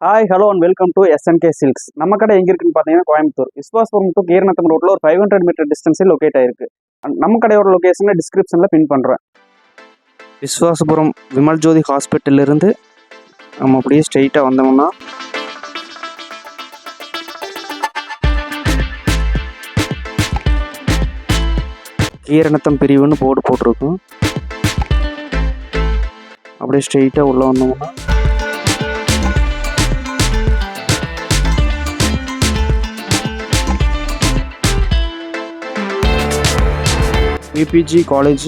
Hi hello and welcome to SNK silks. நம்ம கடை எங்கே இருக்குன்னு பார்த்தீங்கன்னா கோயம்புத்தூர் விஸ்வாசபுரம் டு கீரநத்தம் ரோட்டில் ஒரு 500 மீட்டர் டிஸ்டன்ஸில் லொக்கேட் ஆயிருக்கு. நம்ம கடையோட லொக்கேஷனை டிஸ்கிரிப்ஷனில் பின் பண்ணுறேன். விஸ்வாசபுரம் விமல் ஜோதி ஹாஸ்பிட்டல்லிருந்து நம்ம அப்படியே ஸ்ட்ரெயிட்டாக வந்தோம்னா கீரநத்தம் பிரிவுன்னு போர்டு போட்டிருக்கும். அப்படியே ஸ்ட்ரெயிட்டாக உள்ளே வந்தோம்னா பிபிஜி காலேஜ்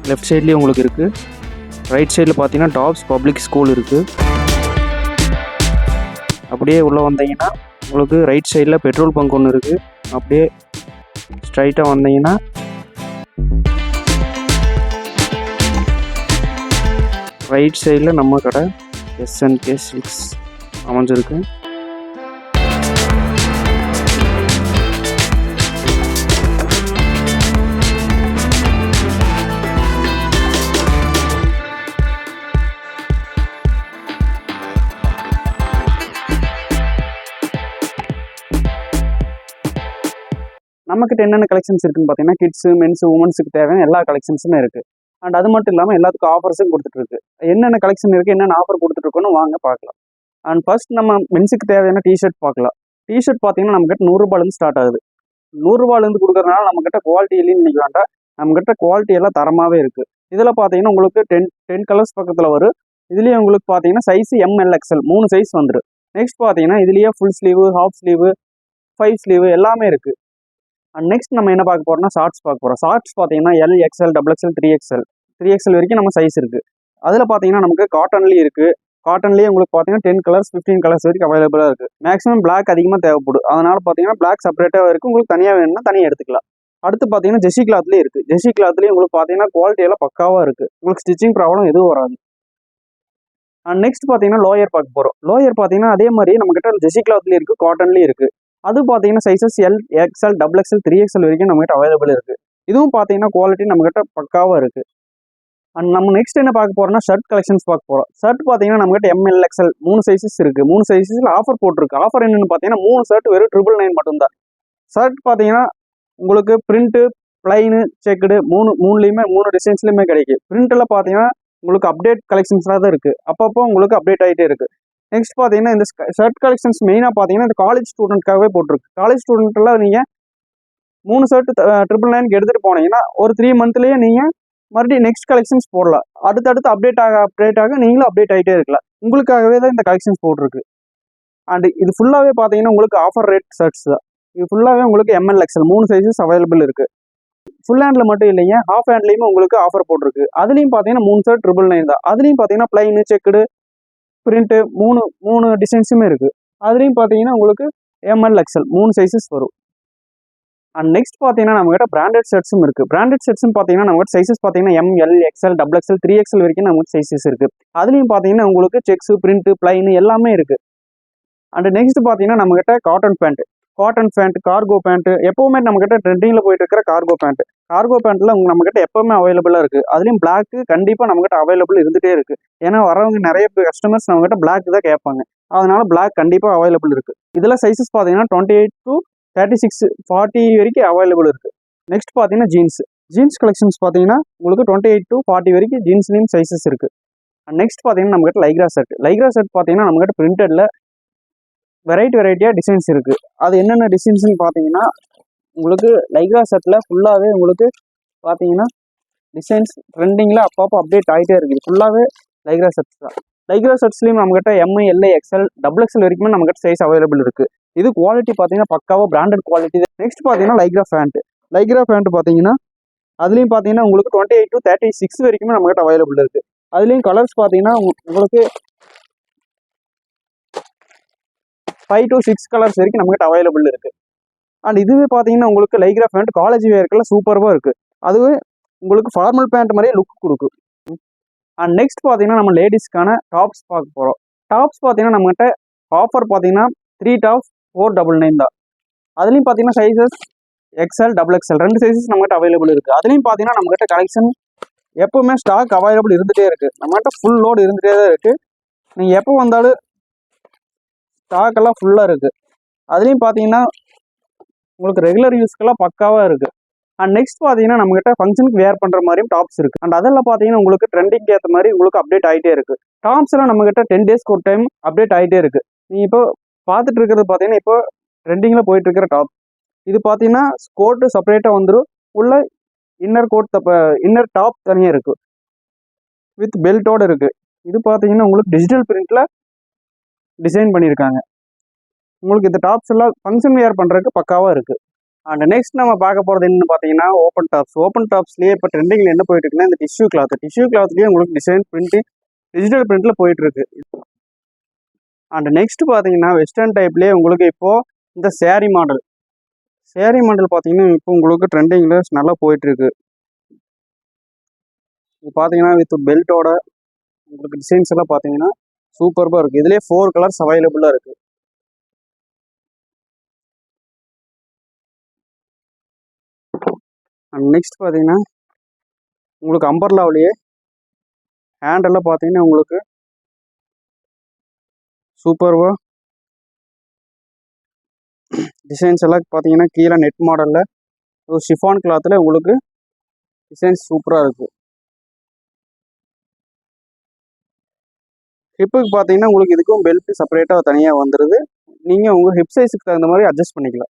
லெஃப்ட் சைட்லேயே உங்களுக்கு இருக்குது. ரைட் சைடில் பார்த்தீங்கன்னா டாப்ஸ் பப்ளிக் ஸ்கூல் இருக்குது. அப்படியே உள்ளே வந்தீங்கன்னா உங்களுக்கு ரைட் சைடில் பெட்ரோல் பங்க் ஒன்று இருக்குது. அப்படியே ஸ்ட்ரைட்டாக வந்தீங்கன்னா ரைட் சைடில் நம்ம கடை SNK சில்க்ஸ் அமைஞ்சிருக்கு. நம்மக்கிட்ட என்னென்ன கலெக்ஷன்ஸ் இருக்குன்னு பார்த்தீங்கன்னா கிட்ஸு மென்ஸு உமன்ஸுக்கு தேவையான எல்லா கலெக்ஷன்ஸுமே இருக்குது. அண்ட் அது மட்டும் இல்லாமல் எல்லாத்துக்கும் ஆஃபர்ஸும் கொடுத்துட்ருக்கு. என்னென்ன கலெக்ஷன் இருக்குது, என்னென்ன ஆஃபர் கொடுத்துட்ருக்கோன்னு வாங்க பார்க்கலாம். அண்ட் ஃபர்ஸ்ட் நம்ம மென்ஸுக்கு தேவையான டிஷர்ட் பார்க்கலாம். டிஷர்ட் பார்த்தீங்கன்னா நம்மக்கிட்ட 100 ரூபாயிலேருந்து ஸ்டார்ட் ஆகுது. 100 ரூபாயிலேருந்து கொடுக்குறதுனால நம்மக்கிட்ட குவாலிட்டி இல்லைன்னு நினைக்க வேண்டாம். நம்மக்கிட்ட குவாலிட்டி எல்லாம் தரமாகவே இருக்குது. இதில் பார்த்தீங்கன்னா உங்களுக்கு 10 கலர்ஸ் பக்கத்தில் வரும். இதுலேயே உங்களுக்கு பார்த்தீங்கன்னா சைஸ் MLXL 3 சைஸ் வந்துடும். நெக்ஸ்ட் பார்த்தீங்கன்னா இதுலேயே full sleeve, half sleeve, 5 sleeve எல்லாமே இருக்குது. அண்ட் நெக்ஸ்ட் நம்ம என்ன பார்க்க போகிறோம்னா ஷார்ட்ஸ் பார்க்க போகிறோம். ஷார்ட்ஸ் பார்த்தீங்கன்னா L, XL, XXL, 3XL வரைக்கும் நம்ம சைஸ் இருக்குது. அதில் பார்த்தீங்கன்னா நமக்கு காட்டன்லேயும் இருக்குது. காட்டன்லேயே உங்களுக்கு பார்த்தீங்கன்னா 10 கலர்ஸ் 15 கலர்ஸ் வரைக்கும் அவைலபிளாக இருக்குது. மேக்ஸிமம் பிளாக் அதிகமாக தேவைப்படும். அதனால் பார்த்தீங்கன்னா பிளாக் செப்பரேட்டாக இருக்குது. உங்களுக்கு தனியாக வேணும்னா தனியாக எடுத்துக்கலாம். அடுத்து பார்த்தீங்கன்னா ஜெர்சி கிளாத்லேயே இருக்குது. ஜெர்சி கிளாத்லேயே உங்களுக்கு பார்த்தீங்கன்னா குவாலிட்டி எல்லாம் பக்காவாக இருக்குது. உங்களுக்கு ஸ்டிச்சிங் ப்ராப்ளம் எதுவும் வராது. அண்ட் நெக்ஸ்ட் பார்த்தீங்கன்னா லோயர் பார்க்க போகிறோம். லோயர் பார்த்தீங்கன்னா அதே மாதிரி நம்மக்கிட்ட ஜெர்சி கிளாத்லேயே இருக்குது, காட்டன்லேயே இருக்குது. அது பார்த்தீங்கன்னா sizes L, XL, XXL, 3XL வரைக்கும் நம்மகிட்ட அவைலபிள் இருக்குது. இதுவும் பார்த்தீங்கன்னா குவாலிட்டி நம்மகிட்ட பக்காவாக இருக்குது. அண்ட் நம்ம நெக்ஸ்ட் என்ன பார்க்க போகிறோம்னா ஷர்ட் கலெக்ஷன்ஸ் பார்க்க போகிறோம். ஷர்ட் பார்த்தீங்கன்னா நம்மகிட்ட MLXL 3 சைஸஸ் இருக்குது. 3 சைஸஸில் ஆஃபர் போட்டிருக்கு. ஆஃபர் என்னென்னு பார்த்தீங்கன்னா 3 ஷர்ட் வெறும் 999 மட்டும்தான். ஷர்ட் பார்த்தீங்கன்னா உங்களுக்கு பிரிண்ட்டு, பிளைனு, செக்குடு மூணுலேயுமே 3 டிசைன்ஸ்லையுமே கிடைக்கும். பிரிண்ட்டில் பார்த்தீங்கன்னா உங்களுக்கு அப்டேட் கலெக்ஷன்ஸாக தான் இருக்குது. அப்பப்போ உங்களுக்கு அப்டேட் ஆகிட்டே இருக்குது. நெக்ஸ்ட் பார்த்தீங்கன்னா இந்த ஷர்ட் கலெக்ஷன்ஸ் மெயினாக பார்த்தீங்கன்னா இந்த காலேஜ் ஸ்டூடெண்ட்காகவே போட்டிருக்கு. காலேஜ் ஸ்டூடெண்ட்டில் நீங்கள் 3 ஷர்ட் 999 எடுத்துகிட்டு போனீங்கன்னா ஒரு 3 மந்த்லேயே நீங்கள் மறுபடியும் நெக்ஸ்ட் கலெக்ஷன்ஸ் போடலாம். அடுத்தடுத்து அப்டேட் ஆக நீங்களும் அப்டேட் ஆகிட்டே இருக்கலாம். உங்களுக்காகவே தான் இந்த கலெக்ஷன்ஸ் போட்டிருக்கு. அண்ட் இது ஃபுல்லாகவே பார்த்தீங்கன்னா உங்களுக்கு ஆஃபர் ரேட் ஷர்ட்ஸ் தான். இது ஃபுல்லாகவே உங்களுக்கு MLXL 3 சைஸஸ் அவைலபிள் இருக்குது. ஃபுல் ஹேண்டில் மட்டும் இல்லைங்க, ஹாஃப் ஹேண்ட்லேயுமே உங்களுக்கு ஆஃபர் போட்டிருக்கு. அதுலேயும் பார்த்தீங்கன்னா 3 ஷர்ட் 999 தான். அதுலேயும் பார்த்தீங்கன்னா பிளைனு, செக்குடு, பிரிண்ட்டு மூணு டிசைன்ஸுமே இருக்குது. அதுலேயும் பார்த்தீங்கன்னா உங்களுக்கு MLXL 3 சைஸஸ் வரும். அண்ட் நெக்ஸ்ட் பார்த்தீங்கன்னா நம்மகிட்ட பிராண்டட் ஷர்ட்ஸும் இருக்குது. பிராண்டட் ஷர்ட்ஸும் பார்த்தீங்கன்னா நம்மகிட்ட சைஸஸ் பார்த்தீங்கன்னா M, L, XL, XXL, 3XL வரைக்கும் நம்மகிட்ட சைஸஸ் இருக்குது. அதுலேயும் பார்த்தீங்கன்னா உங்களுக்கு செக்ஸு, பிரிண்ட்டு, பிளைனு எல்லாமே இருக்குது. அண்ட் நெக்ஸ்ட் பார்த்தீங்கன்னா நம்மகிட்ட காட்டன் பேண்ட், கார்கோ பேண்ட்டு எப்போவுமே நம்மகிட்ட ட்ரெண்டிங்கில் போயிட்டு இருக்கிற கார்கோ பேண்ட்டில் நம்மகிட்ட எப்போவுமே அவைலபிளாக இருக்குது. அதுலேயும் பிளாக்கு கண்டிப்பாக நம்மகிட்ட அவைலபிள் இருந்துகிட்டே இருக்குது. ஏன்னா வரவங்க நிறைய கஸ்டமர்ஸ் நம்மகிட்ட பிளாக் தான் கேட்பாங்க. அதனால பிளாக் கண்டிப்பாக அவைலபிள் இருக்குது. இதில் சைஸஸ் பார்த்தீங்கன்னா 28 to 36, 40 வரைக்கும் அவைலபிள் இருக்குது. நெக்ஸ்ட் பார்த்தீங்கன்னா ஜீன்ஸ் கலெக்ஷன்ஸ் பார்த்தீங்கன்னா உங்களுக்கு 28 to 40 வரைக்கும் ஜீன்ஸ்லேயும் சைஸஸ் இருக்குது. நெக்ஸ்ட் பார்த்தீங்கன்னா நம்மகிட்ட லைக்ரா ஷர்ட் பார்த்தீங்கன்னா நம்மகிட்ட பிரிண்டடில் வெரைட்டியாக டிசைன்ஸ் இருக்குது. அது என்னென்ன டிசைன்ஸ்னு பார்த்தீங்கன்னா உங்களுக்கு லைக்ரா ஷர்ட்டில் ஃபுல்லாகவே உங்களுக்கு பார்த்தீங்கன்னா டிசைன்ஸ் ட்ரெண்டிங்கில் அப்பப்போ அப்டேட் ஆகிட்டே இருக்குது. ஃபுல்லாகவே லைக்ரா ஷர்ட்ஸ் தான். லைக்ரா ஷர்ட்ஸ்லேயும் நம்மகிட்ட M, L, XL, XXL வரைக்குமே நம்மகிட்ட சைஸ் அவைலபிள் இருக்குது. இது குவாலிட்டி பார்த்தீங்கன்னா பக்காவாக பிராண்டட் குவாலிட்டி தான். நெக்ஸ்ட் பார்த்தீங்கன்னா லைக்ரா பேண்ட் பார்த்தீங்கன்னா அதுலேயும் பார்த்தீங்கன்னா உங்களுக்கு 28 to 36 வரைக்குமே நம்மகிட்ட அவைலபிள் இருக்குது. அதுலேயும் கலர்ஸ் பார்த்தீங்கன்னா உங்களுக்கு 5 to 6 கலர்ஸ் வரைக்கும் நம்மகிட்ட அவைலபிள் இருக்குது. அண்ட் இதுவே பார்த்தீங்கன்னா உங்களுக்கு லைக்ரா பேண்ட் காலேஜ் வேர்க்கெல்லாம் சூப்பராக இருக்குது. அதுவே உங்களுக்கு ஃபார்மல் பேண்ட் மாதிரியே லுக் கொடுக்கும். அண்ட் நெக்ஸ்ட் பார்த்தீங்கன்னா நம்ம லேடிஸ்க்கான டாப்ஸ் பார்க்க போகிறோம். டாப்ஸ் பார்த்தீங்கன்னா நம்மகிட்ட ஆஃபர் பார்த்தீங்கன்னா 3 டாப்ஸ் 499 தான். அதுலேயும் பார்த்தீங்கன்னா சைஸஸ் XL, XXL 2 சைஸஸ் நம்மகிட்ட அவைலபிள் இருக்குது. அதுலேயும் பார்த்தீங்கன்னா நம்மகிட்ட கலெக்ஷன் எப்போவுமே ஸ்டாக் அவைலபிள் இருந்துகிட்டே இருக்குது. நம்மகிட்ட ஃபுல் லோடு இருந்துகிட்டே தான் இருக்குது. நீங்கள் எப்போ வந்தாலும் ஸ்டாக் எல்லாம் ஃபுல்லாக இருக்குது. அதுலேயும் பார்த்தீங்கன்னா உங்களுக்கு ரெகுலர் யூஸ்க்கெல்லாம் பக்காவாக இருக்குது. அண்ட் நெக்ஸ்ட் பார்த்தீங்கன்னா நம்மகிட்ட ஃபங்க்ஷனுக்கு வேர் பண்ணுற மாதிரியும் டாப்ஸ் இருக்குது. அண்ட் அதெல்லாம் பார்த்தீங்கன்னா உங்களுக்கு ட்ரெண்டிங்க்கு ஏற்ற மாதிரி உங்களுக்கு அப்டேட் ஆகிட்டே இருக்குது. டாப்ஸ்லாம் நம்மகிட்ட 10 டேஸ்க்கு ஒரு டைம் அப்டேட் ஆகிட்டே இருக்குது. நீங்கள் இப்போ பார்த்துட்டு இருக்கிறது பார்த்தீங்கன்னா இப்போ ட்ரெண்டிங்கில் போயிட்டு இருக்கிற டாப். இது பார்த்தீங்கன்னா கோட்டு செப்பரேட்டாக வந்துடும். உள்ள இன்னர் கோட் இன்னர் டாப் தனியாக இருக்குது, வித் பெல்ட்டோடு இருக்குது. இது பார்த்தீங்கன்னா உங்களுக்கு டிஜிட்டல் பிரிண்டில் டிசைன் பண்ணியிருக்காங்க. உங்களுக்கு இந்த டாப்ஸ் எல்லாம் ஃபங்க்ஷன் வேர் பண்ணுறதுக்கு பக்காவாக இருக்குது. அண்ட் நெக்ஸ்ட் நம்ம பார்க்க போகிறது என்னன்னு பார்த்தீங்கன்னா ஓப்பன் டாப்ஸ். ஓப்பன் டாப்ஸ்லேயே இப்போ ட்ரெண்டிங்கில் என்ன போயிட்டு இருக்குன்னா இந்த டிஷ்யூ கிளாத்லேயே உங்களுக்கு டிசைன் பிரிண்டிங் டிஜிட்டல் பிரிண்டில் போயிட்டு இருக்கு. அண்ட் நெக்ஸ்ட் பார்த்தீங்கன்னா வெஸ்டர்ன் டைப்லேயே உங்களுக்கு இப்போது இந்த சேரீ மாடல் பார்த்தீங்கன்னா இப்போ உங்களுக்கு ட்ரெண்டிங்கில் நல்லா போயிட்டுருக்கு. இது பார்த்தீங்கன்னா வித் பெல்ட்டோட உங்களுக்கு டிசைன்ஸ் எல்லாம் பார்த்தீங்கன்னா சூப்பராக இருக்குது. இதுலேயே 4 கலர்ஸ் அவைலபிளாக இருக்குது. அண்ட் நெக்ஸ்ட் பார்த்தீங்கன்னா உங்களுக்கு அம்பர்லாவிலேயே ஹேண்டெல்லாம் பார்த்தீங்கன்னா உங்களுக்கு சூப்பராக டிசைன்ஸ் எல்லாம் பார்த்தீங்கன்னா கீழே நெட் மாடலில் ஒரு ஷிஃபான் கிளாத்தில் உங்களுக்கு டிசைன்ஸ் சூப்பராக இருக்குது. ஹிப்புக்கு பார்த்தீங்கன்னா உங்களுக்கு இதுக்கும் பெல்ட் செப்பரேட்டாக தனியாக வந்துடுது. நீங்கள் உங்கள் ஹிப் சைஸுக்கு தகுந்த மாதிரி அட்ஜஸ்ட் பண்ணிக்கலாம்.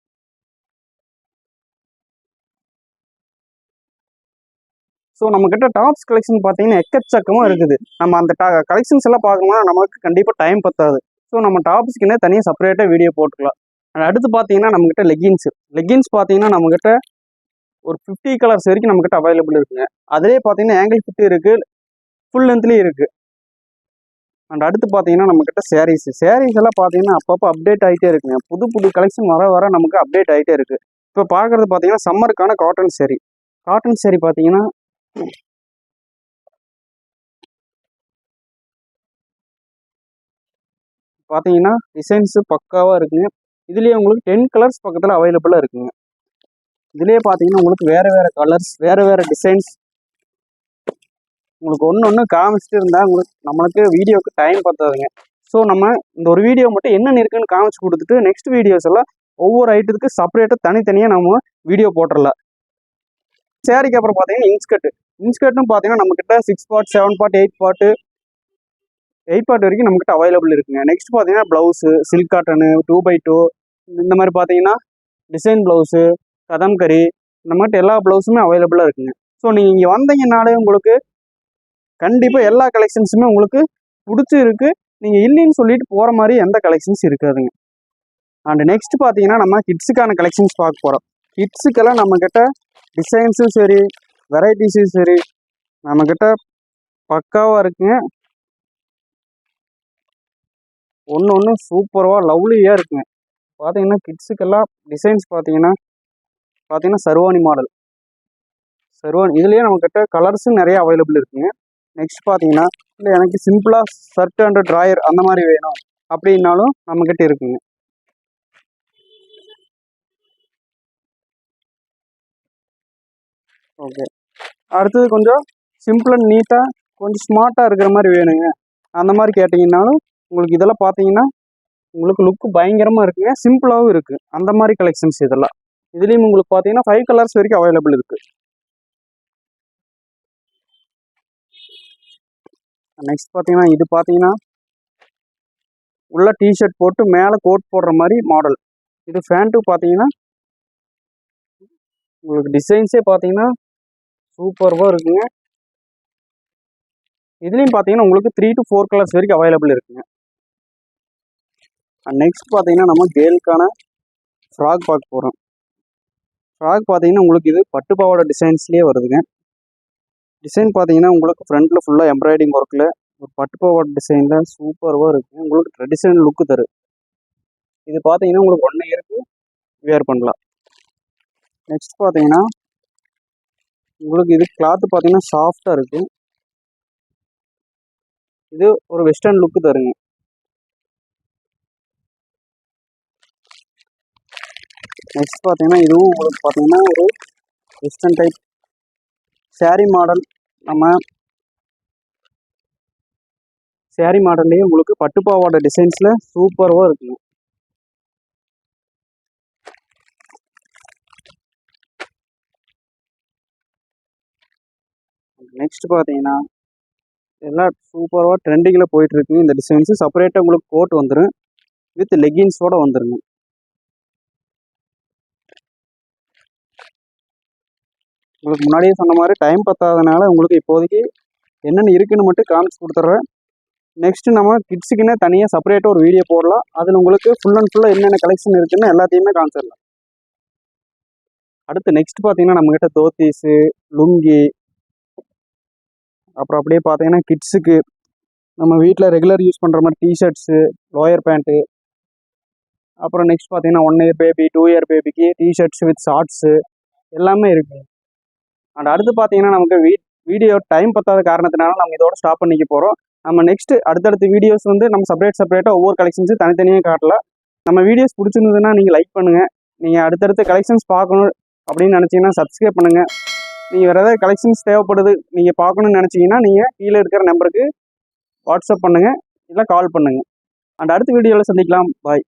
ஸோ நம்மக்கிட்ட டாப்ஸ் கலெக்ஷன் பார்த்தீங்கன்னா எக்கச்சக்கமாக இருக்குது. நம்ம அந்த கலெக்ஷன்ஸ் எல்லாம் பார்க்கணும்னா நமக்கு கண்டிப்பாக டைம் பத்தாது. ஸோ நம்ம டாப்ஸ்க்குன்னே தனியாக செப்பரேட்டாக வீடியோ போட்டுக்கலாம். அடுத்து பார்த்தீங்கன்னா நம்மக்கிட்ட லெகின்ஸ் பார்த்தீங்கன்னா நம்மக்கிட்ட ஒரு 50 கலர்ஸ் வரைக்கும் நம்மக்கிட்ட அவைலபிள் இருக்குங்க. அதிலே பார்த்தீங்கன்னா ஆங்கிள் ஃபிட் இருக்குது, ஃபுல் லென்த்லேயும் இருக்குது. அண்ட் அடுத்து பார்த்தீங்கன்னா நம்மக்கிட்ட சாரீஸ் எல்லாம் பார்த்தீங்கன்னா அப்பப்போ அப்டேட் ஆகிட்டே இருக்குங்க. புது கலெக்ஷன் வர நமக்கு அப்டேட் ஆகிட்டே இருக்குது. இப்போ பார்க்குறது பார்த்தீங்கன்னா சம்மருக்கான காட்டன் சாரீ பார்த்தீங்கன்னா டிசைன்ஸு பக்காவாக இருக்குங்க. இதுலேயே உங்களுக்கு 10 கலர்ஸ் பக்கத்தில் அவைலபிளாக இருக்குங்க. இதுலேயே பார்த்தீங்கன்னா உங்களுக்கு வேறு கலர்ஸ் வேறு டிசைன்ஸ் உங்களுக்கு ஒன்று காமிச்சிட்டு இருந்தால் நம்மளுக்கு வீடியோவுக்கு டைம் பத்தாதுங்க. ஸோ நம்ம இந்த ஒரு வீடியோ மட்டும் என்னென்ன இருக்குன்னு காமிச்சு கொடுத்துட்டு நெக்ஸ்ட் வீடியோஸ் எல்லாம் ஒவ்வொரு ஐட்டத்துக்கு செப்பரேட்டாக தனித்தனியாக நம்ம வீடியோ போட்டுடலாம். சேரீக்கு அப்புறம் பார்த்தீங்கன்னா இன்ஸ்கர்ட்டும் பார்த்தீங்கன்னா நம்மக்கிட்ட 6 பார்ட் 7 பார்ட் 8 பார்ட் வரைக்கும் நம்மக்கிட்ட அவைலபிள் இருக்குங்க. நெக்ஸ்ட் பார்த்தீங்கன்னா ப்ளவுஸு சில்க் காட்டனு 2x2 இந்த மாதிரி பார்த்தீங்கன்னா டிசைன் ப்ளவுஸு கதம்கரி இந்த மாதிரி எல்லா ப்ளவுஸுமே அவைலபிளாக இருக்குங்க. ஸோ நீங்கள் இங்கே வந்தீங்கன்னாலே உங்களுக்கு கண்டிப்பாக எல்லா கலெக்ஷன்ஸுமே உங்களுக்கு பிடிச்சிருக்கு. நீங்கள் இல்லைன்னு சொல்லிட்டு போகிற மாதிரி எந்த கலெக்ஷன்ஸ் இருக்காதுங்க. அண்ட் நெக்ஸ்ட் பார்த்தீங்கன்னா நம்ம கிட்ஸுக்கான கலெக்ஷன்ஸ் பார்க்க போகிறோம். கிட்ஸுக்கெல்லாம் நம்மக்கிட்ட டிசைன்ஸும் சரி வெரைட்டிஸும் சரி நம்மக்கிட்ட பக்காவாக இருக்குங்க. ஒன்று சூப்பராக லவ்லியாக இருக்குங்க. பார்த்தீங்கன்னா கிட்ஸுக்கெல்லாம் டிசைன்ஸ் பார்த்தீங்கன்னா சர்வானி மாடல் இதுலேயே நம்மக்கிட்ட கலர்ஸும் நிறைய அவைலபிள் இருக்குங்க. நெக்ஸ்ட் பார்த்தீங்கன்னா இல்லை எனக்கு சிம்பிளாக ஷர்ட் அண்ட் ட்ராயர் அந்த மாதிரி வேணும் அப்படின்னாலும் நம்மக்கிட்ட இருக்குங்க. ஓகே, அடுத்தது கொஞ்சம் சிம்பிள் அண்ட் நீட்டாக கொஞ்சம் ஸ்மார்ட்டாக இருக்கிற மாதிரி வேணுங்க அந்த மாதிரி கேட்டிங்கன்னாலும் உங்களுக்கு இதெல்லாம் பார்த்தீங்கன்னா உங்களுக்கு லுக்கு பயங்கரமாக இருக்குங்க. சிம்பிளாகவும் இருக்குது. அந்த மாதிரி கலெக்ஷன்ஸ் இதெல்லாம். இதுலேயும் உங்களுக்கு பார்த்தீங்கன்னா 5 கலர்ஸ் வரைக்கும் அவைலபிள் இருக்குது. நெக்ஸ்ட் பார்த்தீங்கன்னா இது பார்த்தீங்கன்னா உள்ள டிஷர்ட் போட்டு மேலே கோட் போடுற மாதிரி மாடல். இது ஃபேண்ட்டு பார்த்தீங்கன்னா உங்களுக்கு டிசைன்ஸே பார்த்தீங்கன்னா சூப்பராக இருக்குங்க. இதுலேயும் பார்த்தீங்கன்னா உங்களுக்கு 3 to 4 கலர்ஸ் வரைக்கும் அவைலபிள் இருக்குங்க. நெக்ஸ்ட் பார்த்தீங்கன்னா நம்ம கேர்ளுக்கான ஃப்ராக் பார்க்க போகிறோம். ஃப்ராக் பார்த்தீங்கன்னா உங்களுக்கு இது பட்டு பாவாடை டிசைன்ஸ்லேயே வருதுங்க. டிசைன் பார்த்தீங்கன்னா உங்களுக்கு ஃப்ரண்ட்டில் ஃபுல்லாக எம்ப்ராய்டிங் ஒர்க்கில் ஒரு பட்டு பாவாடை டிசைனில் சூப்பராக இருக்குங்க. உங்களுக்கு ட்ரெடிஷ்னல் லுக்கு தரும். இது பார்த்தீங்கன்னா உங்களுக்கு 1 இயருக்கு வேர் பண்ணலாம். நெக்ஸ்ட் பார்த்தீங்கன்னா உங்களுக்கு இது கிளாத்து பார்த்தீங்கன்னா சாஃப்டாக இருக்குது. இது ஒரு வெஸ்டர்ன் லுக்கு தருங்க. நெக்ஸ்ட் பார்த்தீங்கன்னா இதுவும் உங்களுக்கு பார்த்தீங்கன்னா ஒரு வெஸ்டர்ன் டைப் சாரீ மாடல். நம்ம சேரீ மாடல்லையும் உங்களுக்கு பட்டு பாவாடை டிசைன்ஸில் சூப்பராக இருக்குங்க. நெக்ஸ்ட் பார்த்தீங்கன்னா எல்லாம் சூப்பராக ட்ரெண்டிங்கில் போயிட்டுருக்குங்க. இந்த டிசைன்ஸு செப்பரேட்டாக உங்களுக்கு கோட் வந்துடும், வித் லெகின்ஸோடு வந்துடுங்க. உங்களுக்கு முன்னாடியே சொன்ன மாதிரி டைம் பத்தாதனால உங்களுக்கு இப்போதைக்கு என்னென்ன இருக்குன்னு மட்டும் காமிச்சு கொடுத்துட்றேன். நெக்ஸ்ட்டு நம்ம கிட்ஸுக்குன்னே தனியாக செப்பரேட்டாக ஒரு வீடியோ போடலாம். அதில் உங்களுக்கு ஃபுல் அண்ட் ஃபுல்லாக என்னென்ன கலெக்ஷன் இருக்குன்னு எல்லாத்தையுமே காமிச்சிடலாம். அடுத்து நெக்ஸ்ட் பார்த்தீங்கன்னா நம்மக்கிட்ட தோத்தீஸு, லுங்கி, அப்புறம் அப்படியே பார்த்தீங்கன்னா கிட்ஸுக்கு நம்ம வீட்டில் ரெகுலர் யூஸ் பண்ணுற மாதிரி டிஷர்ட்ஸு, லோயர் பேண்ட்டு, அப்புறம் நெக்ஸ்ட் பார்த்தீங்கன்னா 1 இயர் பேபி, 2 இயர் பேபிக்கு டிஷர்ட்ஸ் வித் ஷார்ட்ஸு எல்லாமே இருக்குது. அண்ட் அடுத்து பார்த்தீங்கன்னா நமக்கு வீடியோ டைம் பத்தாத காரணத்தினால நம்ம இதோட ஸ்டாப் பண்ணிக்க போகிறோம். நம்ம நெக்ஸ்ட் அடுத்தடுத்த வீடியோஸ் வந்து நம்ம செப்பரேட்டாக ஒவ்வொரு கலெக்ஷன்ஸு தனித்தனியாக காட்டலாம். நம்ம வீடியோஸ் பிடிச்சிருந்ததுன்னா நீங்கள் லைக் பண்ணுங்கள். நீங்கள் அடுத்தடுத்த கலெக்ஷன்ஸ் பார்க்கணும் அப்படின்னு நினச்சிங்கன்னா சப்ஸ்கிரைப் பண்ணுங்கள். நீங்கள் வேறு ஏதாவது கலெக்ஷன்ஸ் தேவைப்படுது நீங்கள் பார்க்கணுன்னு நினச்சிங்கன்னா நீங்கள் கீழே இருக்கிற நம்பருக்கு வாட்ஸ்அப் பண்ணுங்கள், இல்லை கால் பண்ணுங்கள். அண்ட் அடுத்த வீடியோவில் சந்திக்கலாம். பாய்.